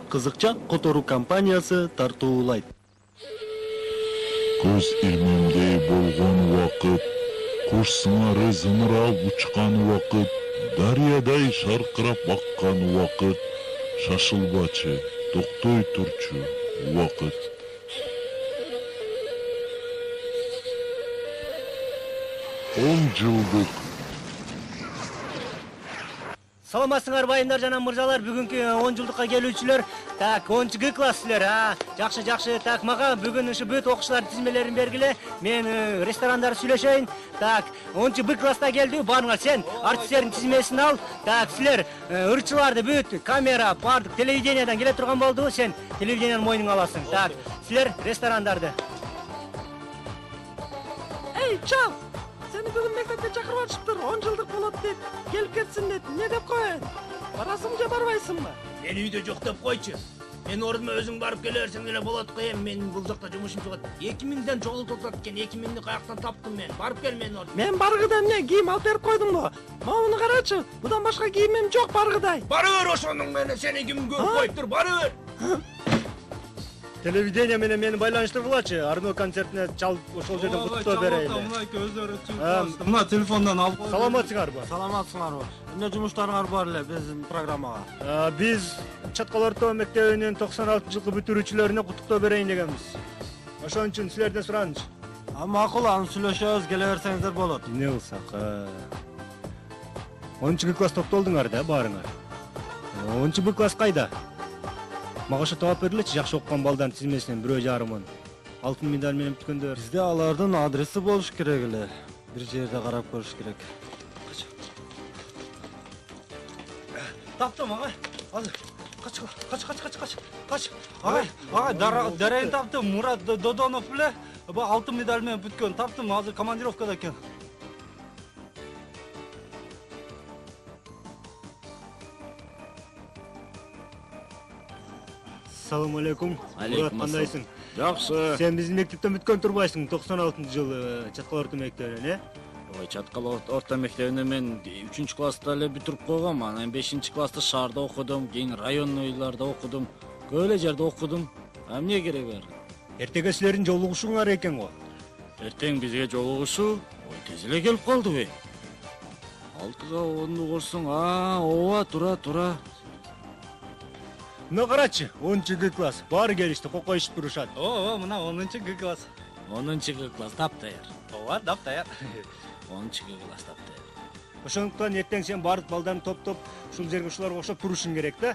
кызыкча которуу компаниясы тартуулайт. Көз илмемдей болгон убакыт, куш сыңары зымырап учкан убакыт, дарыядай шаркырап аккан убакыт, шашылбачы, токтой турчу убакыт. Он жылдык. Саламатсыңар байындар жана мырзалар, бүгүнкү 10 жылдыкка келүүчүлөр. Так, 10 Г класс силер. Жакшы. Так, мага бүгүн ушу бүт окуучулар тизмелерин бергиле. Мен ресторандар сүйлөшөйүн. Так, 10 Б класста келди. Барыңар, сен артисттердин тизмесин ал. Так, силер ырчыларды бүт камера, бардык телевидениядан келе турган болду. Сен телевидениянын мойнуңа аласың. Так, силер ресторандарды. Эй, чал! Seni bugün mektepte çakırıp açıptır, 10 жылдык болот deyip, gelip ketsin deyip, ne dep koyayın? Barasın mı, barбайсың mı? Мен үйдө жок деп койчу. Мен ордума өзүң барып келе берсең эле болот го эми. Мен бул жакта жумушум чыгат. 2000ден жолутуп атат экен. 2000ди каяктан таптым мен. Барып кел менин ордума. Мен баргыда эмне кийим алып берип койдум го. Муну карачы. Будан башка кийимим жок баргыдай. Бара бер ошонун менен сени ким көрүп коюптур? Бара бер. Телевидение менен мени байланыштыргылачы. Арно концертине чалып ошол жерден куттуктоо берейин. Мына көздөрү чыгып, мына телефондон алып. Саламатсыңарбы? Саламатсыңарбы? Эмне жумуштарыңар бар эле биздин программага? Биз Чаткал орто мектебинин 96-жылкы бүтүрүүчүлөрүнө куттуктоо берейин дегенбиз. Ошон үчүн силерден суранычы. Макул, аны сүйлөшөбүз, келе берсеңиздер болот. Эмне кылсак? 10 Г класс топтолдуңар да баарыңар. 10 Б класс кайда? Мага ошо таап берилечи, жакшы окуган балдардын тизмесинен бирөө жарымын. Алтын медаль менен бүткөндөр. Бизде алардын адреси болуш керек эле. Бир жерде карап көрүш керек. Таптым, агай. Азыр. Kaç. Агай, дарейин таптым. Мурат Додонов беле алтын медаль менен бүткөн. Таптым, азыр командировкада экен. Assalamu alaikum. Мурат, кандайсың? Жакшы. Сен биздин мектептен бүткөн турбайсың, 96-жылы Чаткал орто мектебинен, Ой, Чаткал орто мектебинен мен 3 класста эле бүтүрүп койгом. Анан 5 класста шаарда окудум, кийин районныйларда окудум. Көп эле жерде окудум. Эмне керек бар? Эртеге силердин жолугушуңар экен го. Эртең бизге жолугушуу, ой, тез эле келип калдыбы? 6-га 10-ду көрсөң, ооба, тура. Мына карачы, 10 Г класс. Баары келишти, кокоюшуп турушат. Ооба, мына 10 Г класс. 10 Г класс таптаяр. Ооба, таптаяр. 10 Г класс таптаяр. Ошондуктан эртең сен бардык балдарды топтоп, ушул жерге ушуларга окшоп турушуң керек да.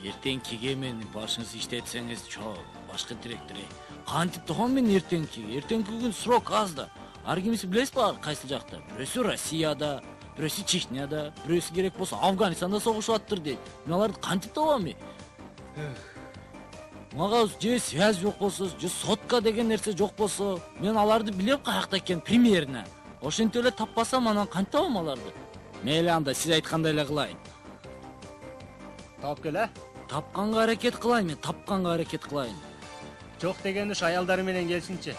Эртеңкиге мени башыңыз иштетсеңиз, башкы директор. Кантип тогон мен эртеңкиге күн срок аз да. Ар кимиси билесизби кайсы жакта? Бирөөсү Россияда, бирөөсү Чечняда, бирөөсү керек болсо Афганистанда согушуп аттыр дейт. Мен аларды кантип табам? Мага же связь жок болсо, же сотка деген нерсе жок болсо, мен аларды билем каякта экен примерно. Ошентип эле таппасам, анан кантип табам аларды? Мейли анда сиз айткандай эле кылайын. Таап кел, Тапканга аракет кылайын, мен тапканга аракет кылайын. Жок дегенде ушу аялдары менен келсинчи.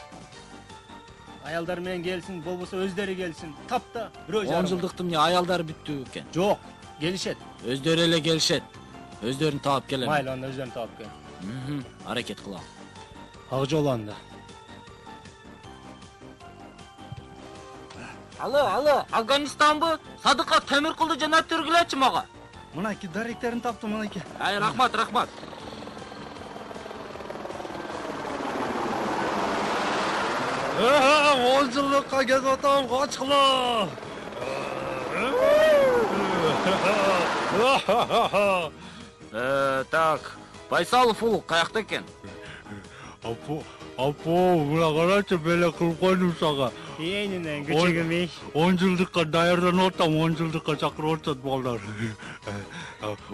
Аялдары менен келсин, болбосо өздөрү келсин. Тап да, бирөө 10 жылдыктын эмне аялдары бүттү экен? Жок, келишет. Өздөрү эле келишет. Өздөрүн таап келем. Майли, анда өздөрүн таап кел. Аракет кылам. Ак жол анда. Алло, Афганистанбы? Садыкка Темиркулду жанап тергилечи мага. Мынакей даректерин таптым, мынакей. Ай, рахмат. 10 жылдыкка кезип атам, качкыла. Так, Байсалов ул каякта экен? Апо, мына карачы, беле кылып койдум сага. Эйнинен көчөгүм. 10 жылдыкка даярданып атам, 10 жылдыкка чакырып атат балдар.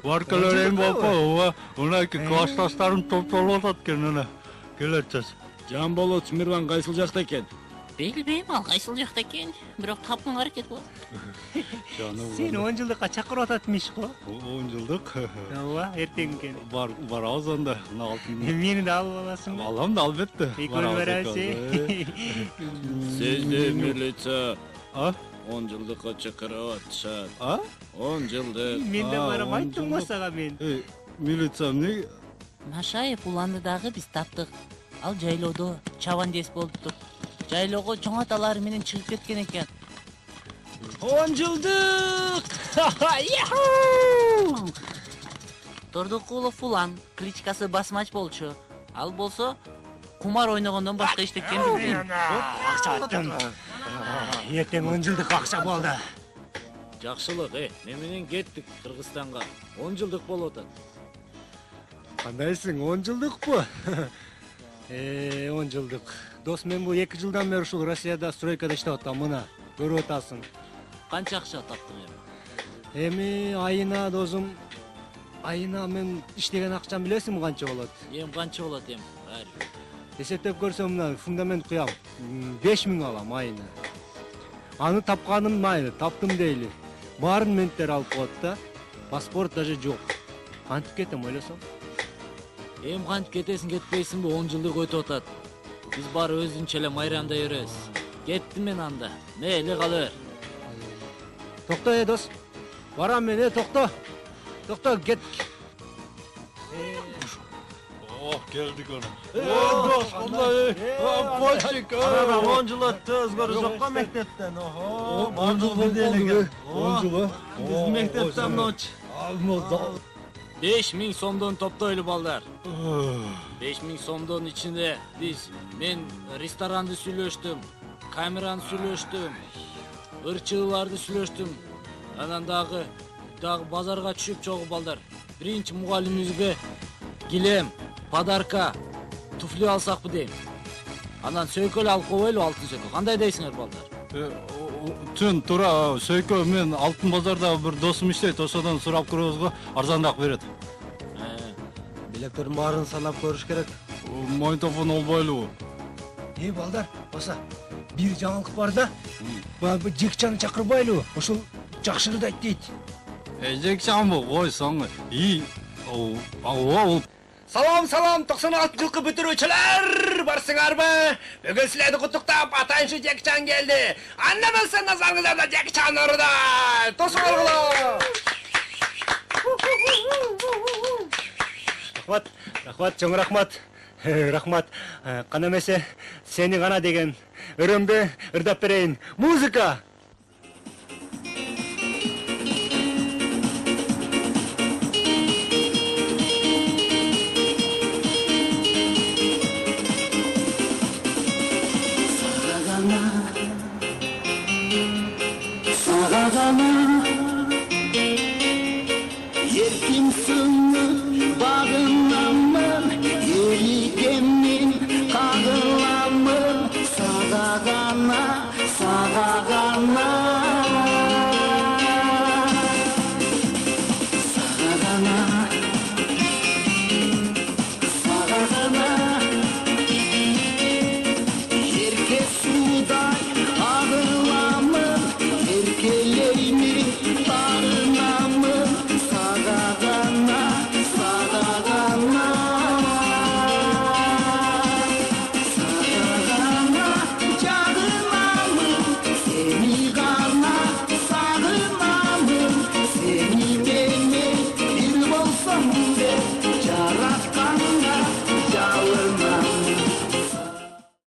Бар келерейин болпо, мынакей классташтарым топтолуп атат экен, мына. Келечиз. Жамболот Мирван кайсыл жакта экен? Билбейм, ал кайсыл жакта экен, бирок тапканга аракет кылат. Сени 10 жылдыкка чакырып атат эмес го? 10 жылдык. Ооба, эртең экен. Барабыз анда, мына алтын. Мени да алып аласың. Алам да, албетте. Экөө барабыз. Сизди милиция 10 жылдыкка чакырып атышат. 10 жылдык. Мен да барам, айттым го сага мен. Милиция эмне? Машаев уланды дагы биз таптык. Ал жайлоодо чабандес болуптур. Жайлоого чоң аталары менен чыгып кеткен экен. 10 жылдык! Тордокулов улан, кличкасы Басмач болчу. Ал болсо кумар ойногондон башка иштеккен билбейм. Акча аттым. Эртең 10 жылдык акча болду. Жакшылык, мен менен кеттик Кыргызстанга. 10 жылдык болуп атат. Кандайсың, 10 жылдыкпы? 10 жылдык. Дос, мен бу 2 жылдан бери ушул Россияда стройкада иштеп атам, мына. Көрүп атасың. Канча акча таптың Эми айына досум, айына мен иштеген акчам билесиңби канча болот? Канча болот Эсептеп көрсөм мына фундамент куям. 5000 алам айына. Аны тапканым майы, таптым дейли. Баарын менттер алып коет да. Паспорт даже жок. Кантип кетем ойлосоң? Кантип кетесиң, кетпейсиңби, 10 жылдык өтүп атат. Биз баары өзүнчө эле майрамдай беребиз. Кеттим мен анда. Мейли кала бер. Токто, дос. Барам мен, токто. Токто, кет. Geldik ona. Dost, vallahi. Poçik. 10 жыл өттү, өзгөрүш жокко мектептен. Охо, бардык бирдей эле. 10 жыл. Биз мектептен ноч. 5000 сомдон топтойлу балдар. 5000 сомдон ичинде мен ресторанды сүйлөштүм, камераны сүйлөштүм, ырчыыларды сүйлөштүм. Анан дагы базарга түшүп чогуу балдар. Биринчи мугалимибизге килем, подарка, туфли алсакпы дейм. Анан сөйкөл алып коелу, алтын сөйкө. Кандай дейсиңер балдар? Түн тура сөйкө мен алтын базарда бир досум иштейт, ошодон сурап көрөбүз го, арзаныраак берет. Билектердин баарын санап көрүш керек. Мойтофон болбойлубу? Балдар, баса, бир жаңылык бар да. Бу Жекчаны чакырбайлы, ошол жакшырды айт дейт. Жекчанбы, койсоң. Ал Салам, 96 жылкы бүтүрүүчүлөр, барсыңарбы? Бүгүн силерди куттуктап, атайыншы Жекчан келди. Андан болсо назарыңыздарда Жекчан оруда. Тосуңаргыла. Рахмат, чоң рахмат. Рахмат. Кана эмесе, сени гана деген өрөмдү ырдап берейин. Музыка. Erkinsin